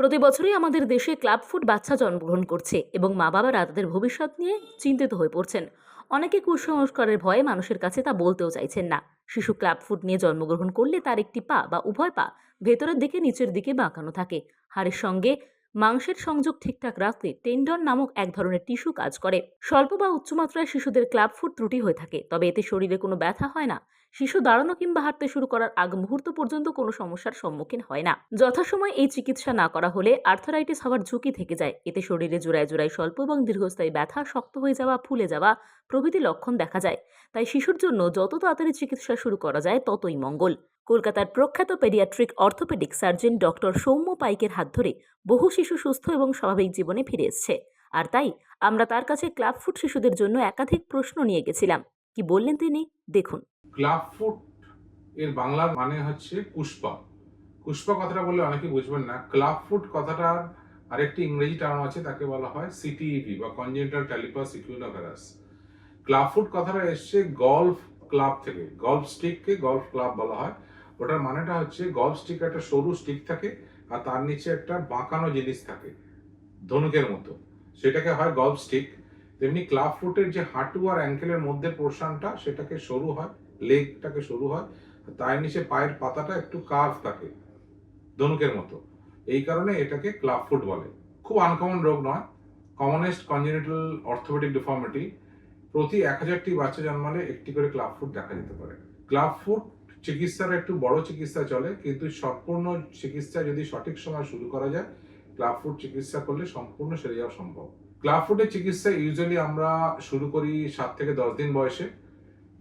প্রতি বছরই আমাদের দেশে ক্লাব ফুড বাচ্চা জন্মগ্রহণ করছে এবং মা বাবারা তাদের ভবিষ্যৎ নিয়ে চিন্তিত হয়ে পড়ছেন। অনেকে কুসংস্কারের ভয়ে মানুষের কাছে তা বলতেও চাইছেন না। শিশু ক্লাব ফুড নিয়ে জন্মগ্রহণ করলে তার একটি পা বা উভয় পা ভেতরের দিকে নিচের দিকে বাঁকানো থাকে। হাড়ের সঙ্গে মাংসের সংযোগ ঠিকঠাক রাখতে টেন্ডন নামক এক ধরনের টিস্যু কাজ করে। স্বল্প বা উচ্চমাত্রায় শিশুদের ক্লাব ফুড ত্রুটি হয়ে থাকে, তবে এতে শরীরে কোনো ব্যথা হয় না। শিশু দাঁড়ানো কিংবা হাঁটতে শুরু করার আগ মুহূর্ত পর্যন্ত কোনো সমস্যার সম্মুখীন হয় না। যথাসময়ে এই চিকিৎসা না করা হলে আর্থারাইটিস হওয়ার ঝুঁকি থেকে যায়। এতে শরীরে জোড়ায় জোড়ায় স্বল্প এবং দীর্ঘস্থায়ী ব্যথা, শক্ত হয়ে যাওয়া, ফুলে যাওয়া প্রভৃতি লক্ষণ দেখা যায়। তাই শিশুর জন্য যত তাড়াতাড়ি চিকিৎসা শুরু করা যায় ততই মঙ্গল। কলকাতার প্রখ্যাত pediatric orthopedic surgeon doctor Soumya পাইকের হাত ধরে বহু শিশু সুস্থ এবং স্বাভাবিক জীবনে ফিরে এসছে। আর তাই আমরা তার কাছে ক্লাব ফুড শিশুদের জন্য একাধিক প্রশ্ন নিয়ে গেছিলাম। কি বললেন তিনি, দেখুন। ক্লাব ফুট এর বাংলা মানে হচ্ছে পুষ্পা। পুষ্পা কথাটা বললে অনেকে বুঝবেন না। ক্লাব ফুট কথাটার আরেকটি ইংরেজি টার্ম আছে, তাকে বলা হয় সিটিইভি বা কনজেনিটাল ট্যালিপাস ইকুইনোভ্যারাস। ক্লাব ফুট কথাটা এসছে গলফ ক্লাব থেকে। গলফ স্টিককে গলফ ক্লাব বলা হয়। ওটার মানেটা হচ্ছে গলফ স্টিক একটা সরু স্টিক থাকে আর তার নিচে একটা বাঁকানো জিনিস থাকে ধনুকের মতো, সেটাকে হয় গলফ স্টিক। তেমনি ক্লাব ফুটের যে হাঁটু আর অ্যাঙ্কেলের মধ্যে পোর্শনটা সেটাকে সরু হয়, লেগটাকে সরু হয়, তার নিচে পায়ের পাতাটা একটু কার্ভ থাকে ধনুকের মতো। এই কারণে এটাকে ক্লাব ফুট বলে। খুব আনকমন রোগ নয়, কমনেস্ট কনজেনিটাল অর্থোপেডিক ডিফর্মিটি। প্রতি 1000টি বাচ্চা জন্মালে একটি করে ক্লাব ফুট দেখা যেতে পারে। ক্লাব ফুট চিকিৎসার একটু বড় চিকিৎসা চলে, কিন্তু সম্পূর্ণ চিকিৎসা যদি সঠিক সময় শুরু করা যায়, ক্লাব ফুট চিকিৎসা করলে সম্পূর্ণ সেরে যাওয়া সম্ভব। ক্লাব ফুটের চিকিৎসা ইউজুয়ালি আমরা শুরু করি 7 থেকে 10 দিন বয়সে।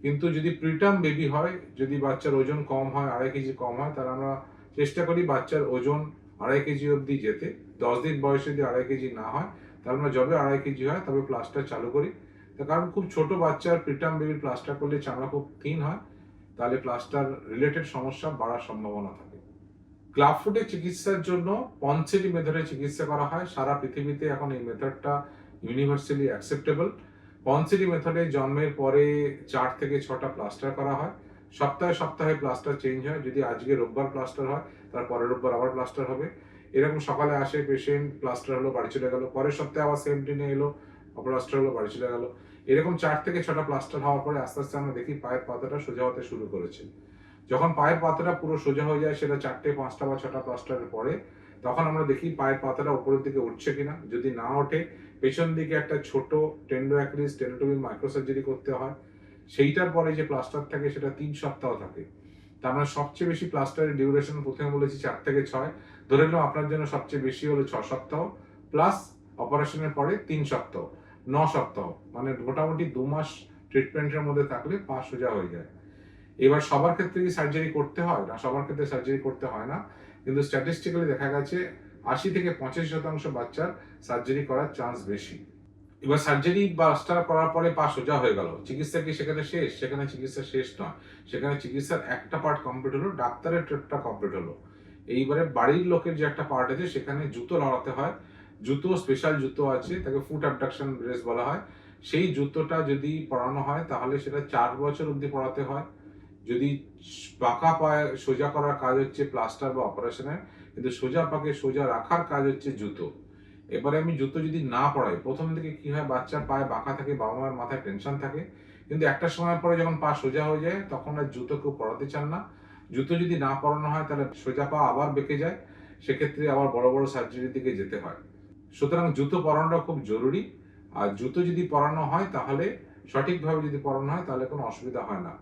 কিন্তু যদি প্রিটার্ম বেবি হয়, যদি বাচ্চার ওজন কম হয়, 2.5 কেজি কম হয়, তাহলে আমরা চেষ্টা করি বাচ্চার ওজন 2.5 কেজি অবধি যেতে। 10 দিন বয়সে যদি 2.5 কেজি না হয়, তাহলে আমরা যবে 2.5 কেজি হয় তবে প্লাস্টার চালু করি। তার কারণ খুব ছোট বাচ্চার প্রিটার্ম বেবির প্লাস্টার করলে চামড়া খুব থিন হয়, তাহলে প্লাস্টার রিলেটেড সমস্যা বাড়ার সম্ভাবনা থাকে। ক্লাব ফুটের চিকিৎসার জন্য পনসেটি মেথডে চিকিৎসা করা হয়। সারা পৃথিবীতে এখন এই মেথডটা ইউনিভার্সালি অ্যাকসেপ্টেবল। পনসেটি মেথডে জন্মের পরে 4 থেকে 6টা প্লাস্টার করা হয়। সপ্তাহে সপ্তাহে প্লাস্টার চেঞ্জ হয়। যদি আজকে রোববার প্লাস্টার হয়, তার পরের রোববার আবার প্লাস্টার হবে। এরকম সকালে আসে পেশেন্ট, প্লাস্টার হলো, বাড়ি চলে গেল, পরের সপ্তাহে আবার সেম দিনে এলো, প্লাস্টার হলো, বাড়ি চলে গেল। এরকম 4 থেকে 6টা প্লাস্টার হওয়ার পরে আস্তে আস্তে আমরা দেখি পায়ের পাতাটা সোজা হতে শুরু করেছে। যখন পায়ের পাতাটা পুরো সোজা হয়ে যায়, সেটা 4টে, 5টা বা 6টা প্লাস্টারের পরে, তখন আমরা দেখি পায়ের পাতাটা উপরের দিকে উঠছে কিনা। যদি না ওঠে, পেছন দিকে একটা ছোট টেন্ডোঅ্যাক্রিস টেনোটমি মাইক্রোসার্জারি করতে হয়। সেইটার পরে যে প্লাস্টার থাকে সেটা 3 সপ্তাহ থাকে। তার মানে সবচেয়ে বেশি প্লাস্টারের ডিউরেশন প্রথমে বলেছি 4 থেকে 6, ধরে নিলাম আপনার জন্য সবচেয়ে বেশি হলো 6 সপ্তাহ, প্লাস অপারেশনের পরে 3 সপ্তাহ, 9 সপ্তাহ। মানে মোটামুটি 2 মাস ট্রিটমেন্টের মধ্যে থাকলে পা সোজা হয়ে যায়। এবার সবার ক্ষেত্রে কি সার্জারি করতে হয় না? সবার ক্ষেত্রে সার্জারি করতে হয় না, কিন্তু স্ট্যাটিস্টিক্যালি দেখা গেছে 80 থেকে 85% বাচ্চার সার্জারি করার চান্স বেশি। এবার সার্জারি বা প্লাস্টার করার পরে পা সোজা হয়ে গেল, চিকিৎসা কি সেখানে শেষ? সেখানে চিকিৎসা শেষ নয়। সেখানে চিকিৎসার একটা পার্ট কমপ্লিট হলো, ডাক্তারের ট্রিটটা কমপ্লিট হলো। এইবারে বাড়ির লোকের যে একটা পার্ট আছে, সেখানে জুতো লাগাতে হয়। জুতো, স্পেশাল জুতো আছে, তাকে ফুট অ্যাবডাকশন ব্রেস বলা হয়। সেই জুতোটা যদি পরানো হয়, তাহলে সেটা 4 বছর অবধি পরাতে হয়। যদি বাঁকা পায়ে সোজা করার কাজ হচ্ছে প্লাস্টার বা অপারেশনের, কিন্তু সোজা পাকে সোজা রাখার কাজ হচ্ছে জুতো। এবারে আমি জুতো যদি না পরাই, প্রথম দিকে কি হয়, বাচ্চার পায়ে বাঁকা থাকে, বাবা মায়ের মাথায় টেনশন থাকে, কিন্তু একটা সময় পরে যখন পা সোজা হয়ে যায়, তখন আর জুতো কেউ পরাতে চান না। জুতো যদি না পরানো হয়, তাহলে সোজা পা আবার বেঁকে যায়, সেক্ষেত্রে আবার বড় বড় সার্জারির দিকে যেতে হয়। সুতরাং জুতো পরানোটা খুব জরুরি। আর জুতো যদি পরানো হয়, তাহলে সঠিকভাবে যদি পরানো হয়, তাহলে কোনো অসুবিধা হয় না।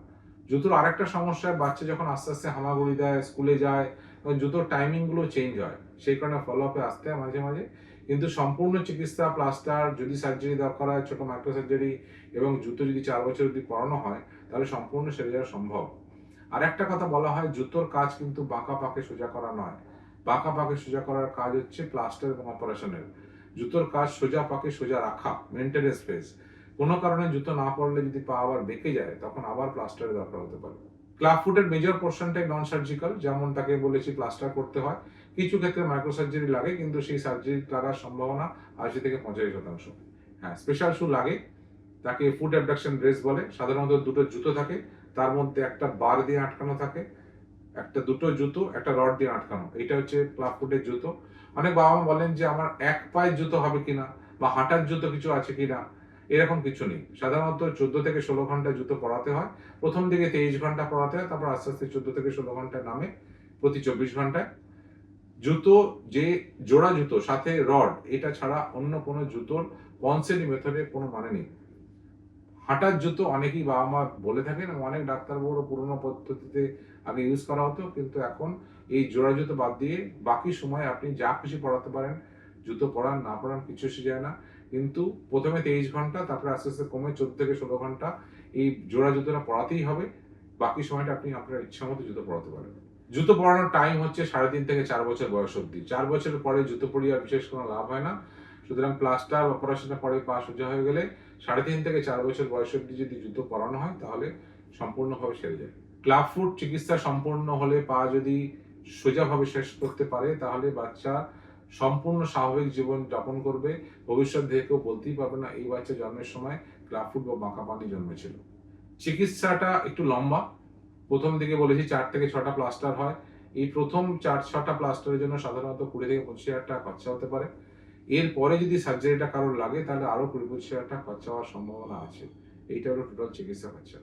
জুতোর আরেকটা সমস্যা, বাচ্চা যখন আস্তে আস্তে হামাগুড়ি দেয়, স্কুলে যায়, তখন জুতোর টাইমিং গুলো চেঞ্জ হয়, সেই কারণে ফলো আপে আসতে হয় মাঝে মাঝে। কিন্তু সম্পূর্ণ চিকিৎসা, প্লাস্টার, যদি সার্জারি দরকার হয়, ছোট মাইক্রো সার্জারি, এবং জুতো যদি 4 বছর অবধি পরানো হয়, তাহলে সম্পূর্ণ সেরে যাওয়া সম্ভব। আর একটা কথা বলা হয়, জুতোর কাজ কিন্তু বাঁকা পাকে সোজা করা নয়। বাঁকা পাকে সোজা করার কাজ হচ্ছে প্লাস্টার এবং অপারেশনের। জুতোর কাজ সোজা পাকে সোজা রাখা, মেনটেনেন্স ফেজ। কোনো কারণে জুতো না পরলে যদি পা আবার বেঁকে যায়, তখন আবার প্লাস্টারের দরকার হতে পারে। ক্লাব ফুটের মেজর পোর্শনটাই নন সার্জিক্যাল, যেমন তাকে বলেছি প্লাস্টার করতে হয়। কিছু ক্ষেত্রে মাইক্রো সার্জারি লাগে, কিন্তু সেই সার্জারি লাগার সম্ভাবনা 80 থেকে 85%। হ্যাঁ, স্পেশাল শু লাগে, তাকে ফুট অ্যাবডাকশন ব্রেস বলে। সাধারণত দুটো জুতো থাকে, তার মধ্যে একটা বার দিয়ে আটকানো থাকে, একটা দুটো জুতো একটা রড দিয়ে আটকানো। এটা হচ্ছে ক্লাব ফুটের জুতো। অনেক বাবা মা বলেন যে আমার এক পায়ের জুতো হবে কিনা বা হাঁটার জুতো কিছু আছে কিনা, এরকম কিছু নেই। সাধারণত 14 থেকে 16 ঘন্টা জুতো পরাতে হয়। প্রথম দিকে 23 ঘন্টা পরাতে হয়, তারপর আস্তে আস্তে 14 থেকে 16 ঘন্টায় নামে প্রতি 24 ঘন্টায়। জুতো, যে জোড়া জুতো সাথে রড, এটা ছাড়া অন্য কোনো জুতোর পনসেলি মেথডে কোনো মানে নেই। হাঁটার জুতো অনেকেই বাবা মা বলে থাকেন এবং অনেক ডাক্তারবাবুরও পুরোনো পদ্ধতিতে আগে ইউজ করা হতো, কিন্তু এখন এই জোড়া জুতো বাদ দিয়ে বাকি সময় আপনি যা খুশি পড়াতে পারেন, জুতো পরান না পরান কিছু এসে যায় না। কিন্তু প্রথমে 23 ঘন্টা, তারপরে আস্তে আস্তে কমে 14 থেকে 16 ঘন্টা এই জোড়া জুতোটা পরাতেই হবে। বাকি সময়টা আপনি আপনার ইচ্ছা মতো জুতো পরাতে পারেন। জুতো পরানোর টাইম হচ্ছে 3.5 থেকে 4 বছর বয়স অবধি। 4 বছরের পরে জুতো পরিয়ে আর বিশেষ কোনো লাভ হয় না। সুতরাং প্লাস্টার বা পড়াশোনা পরে পা সোজা হয়ে গেলে 3.5 থেকে 4 বছর বয়স অবধি যদি জুতো পরানো হয় তাহলে সম্পূর্ণভাবে সেরে যায়। ক্লাব ফুট চিকিৎসা সম্পূর্ণ হলে পা যদি সোজাভাবে শেষ করতে পারে তাহলে বাচ্চা সম্পূর্ণ স্বাভাবিক জীবন যাপন করবে। ভবিষ্যৎ দেখে কেউ বলতেই পারবে না এই বাচ্চা জন্মের সময় ক্লাব ফুট বা বাঁকা পা নিয়ে জন্মেছিল। চিকিৎসাটা একটু লম্বা। প্রথম দিকে বলেছি 4 থেকে 6টা প্লাস্টার হয়। এই প্রথম 4-6টা প্লাস্টারের জন্য সাধারণত 20 থেকে 25,000 টাকা খরচা হতে পারে। এরপরে যদি সার্জারিটা কারোর লাগে তাহলে আরো 20-25,000 টাকা খরচা হওয়ার সম্ভাবনা আছে। এইটা হলো টোটাল চিকিৎসা খরচা।